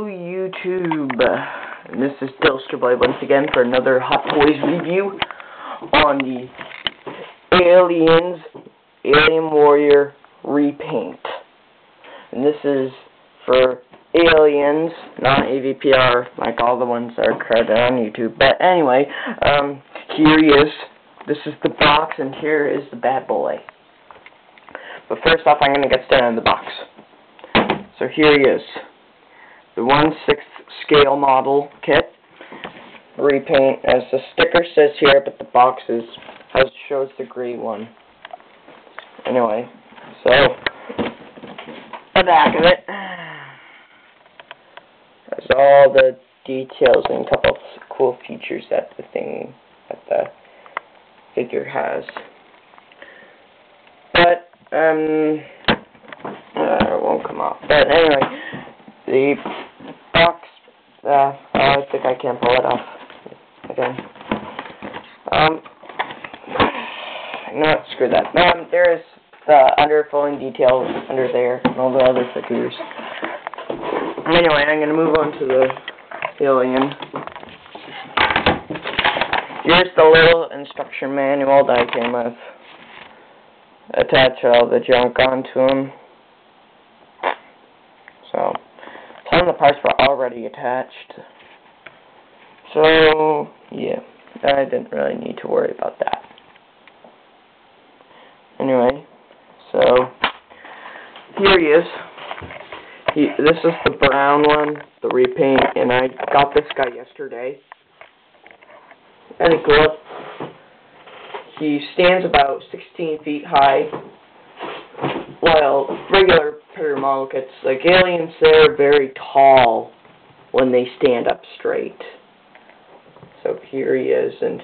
Hello YouTube, and this is Dilsterboy once again for another Hot Toys review on the Alien Warrior repaint. And this is for Aliens, not AVPR like all the ones that are credited on YouTube. But anyway, here he is. This is the box, and here is the bad boy. But first off, I'm going to get started on the box. So here he is. The 1/6 scale model kit. Repaint, as the sticker says here, but the box shows the gray one. Anyway, so the back of it has all the details and a couple of cool features that the figure has. But it won't come off. But anyway, the box, I think I can't pull it off again. No, screw that. There is the underfolding details under there and all the other figures. Anyway, I'm going to move on to the Alien. Here's the little instruction manual that I came with. Attach all the junk onto them. So, some of the parts were already attached. So, yeah, I didn't really need to worry about that. Anyway, so, here he is. This is the brown one, the repaint, and I got this guy yesterday. And look, he stands about 16 feet high, while regular Predator model kits, like Aliens, they're very tall when they stand up straight. So here he is, and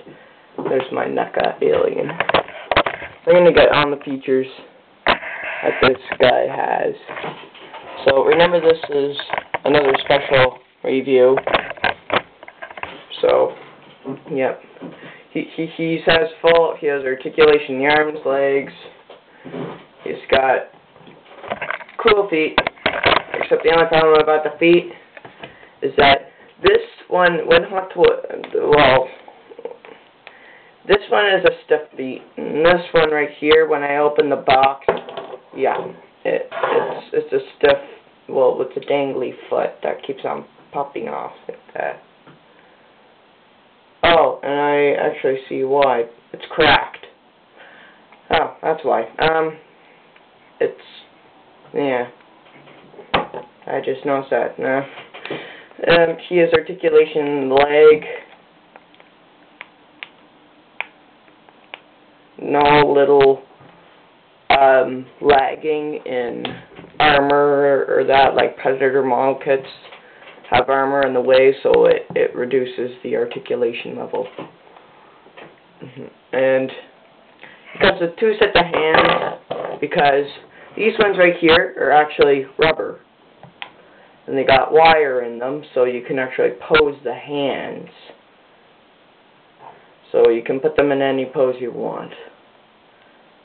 there's my NECA Alien. So I'm going to get on the features that this guy has. So remember, this is another special review. So, yep. He has articulation in the arms, legs. He's got cool feet, except the only problem about the feet is that this one, this one is a stiff feet, and this one right here, when I open the box, yeah, it's a stiff, it's a dangly foot that keeps on popping off like that. Oh, and I actually see why. It's cracked. Oh, that's why. Yeah. I just noticed that. No. He has articulation in the leg. No little lagging in armor or that, like Predator model kits have armor in the way, so it reduces the articulation level. And because the two sets of hands, because these ones right here are actually rubber, and they got wire in them, so you can actually pose the hands. So you can put them in any pose you want.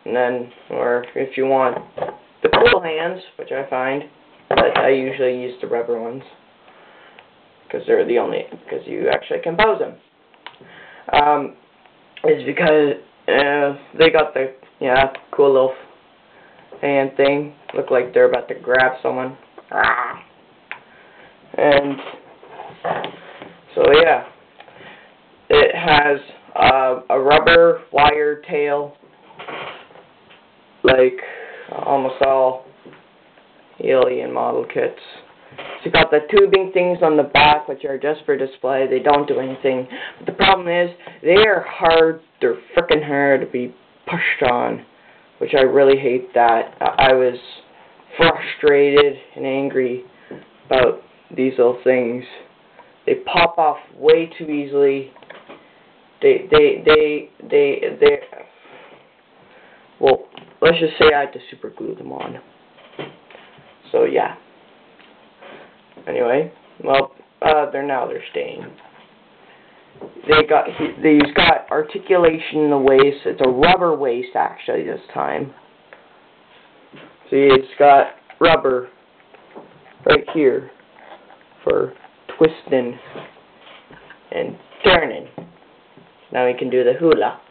And then, or if you want the cool hands, which I find, but I usually use the rubber ones, because they're the only, because you actually can pose them. Is because they got the cool little hand thing. Look like they're about to grab someone. And so yeah, it has a rubber wire tail, like almost all Alien model kits. So you got the tubing things on the back, which are just for display. They don't do anything. But the problem is, they are hard. They're frickin' hard to be pushed on, which I really hate that. I was frustrated and angry about these little things. They pop off way too easily. Well, let's just say I had to super glue them on. So yeah. Anyway, well, they're staying. He's got articulation in the waist. It's a rubber waist actually this time. See, it's got rubber right here for twisting and turning. Now we can do the hula.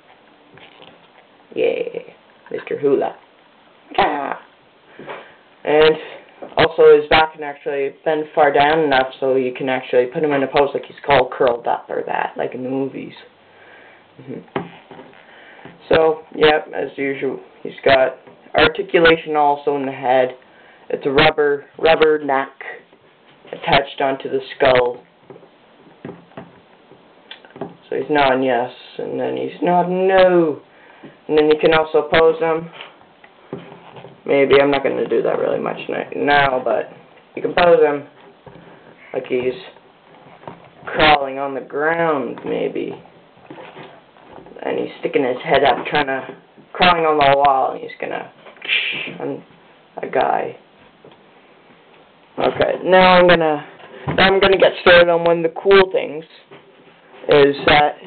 Yeah, Mr. Hula. Ah. And also his back can actually bend far down enough so you can actually put him in a pose like he's all curled up or that, like in the movies. So, yep, as usual, he's got articulation also in the head. It's a rubber neck attached onto the skull. So he's nodding yes, and then he's nodding no. And then you can also pose him. Maybe, I'm not going to do that really much now, but you can pose him like he's crawling on the ground, maybe. And he's sticking his head up, crawling on the wall, and he's gonna on a guy. Okay, now I'm gonna get started on one of the cool things, is that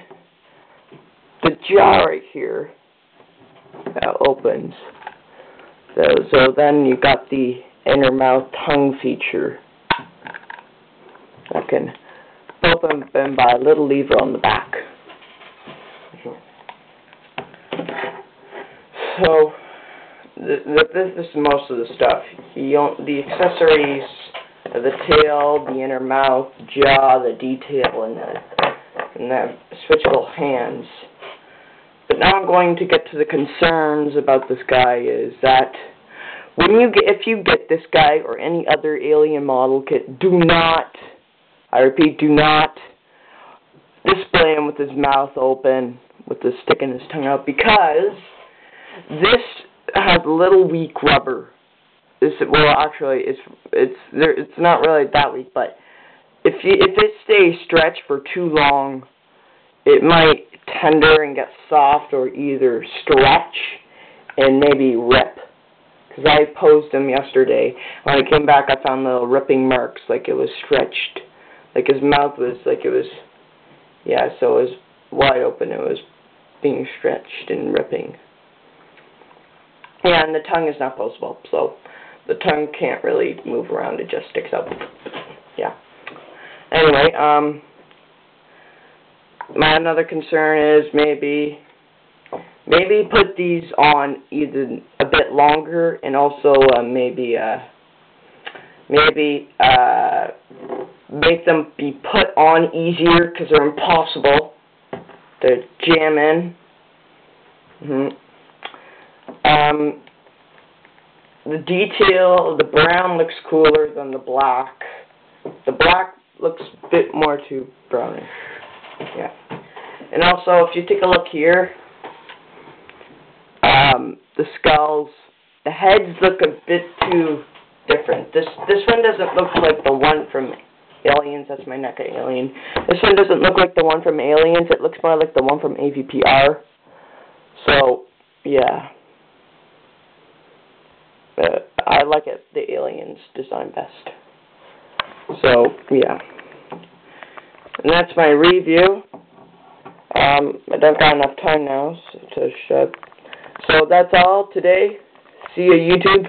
the jaw right here that opens. So then you got the inner mouth tongue feature that can open by a little lever on the back. So this is most of the stuff. The accessories, the tail, the inner mouth, jaw, the detail, and the switchable hands. But now I'm going to get to the concerns about this guy. Is that if you get this guy or any other alien model kit, do not, I repeat, do not display him with his mouth open, with the sticking his tongue out, because this has a little weak rubber. Actually, it's not really that weak, but if it stays stretched for too long, it might tender and get soft, or either stretch and maybe rip. Because I posed him yesterday. When I came back, I found little ripping marks, like it was stretched. Like his mouth was, like it was, yeah, so it was wide open. It was being stretched and ripping. Yeah, and the tongue is not postable, so the tongue can't really move around. It just sticks out. Yeah. Anyway, my another concern is maybe put these on either a bit longer, and also maybe make them be put on easier, because they're impossible to jam in. The detail, the brown looks cooler than the black. The black looks a bit more too brownish. Yeah. And also, if you take a look here, the skulls, the heads look a bit too different. This one doesn't look like the one from Aliens. That's my NECA alien. This one doesn't look like the one from Aliens. It looks more like the one from AVPR. So, yeah. I like the Aliens design best. So, yeah. And that's my review. I don't got enough time now to shut. So that's all today. See you, YouTube.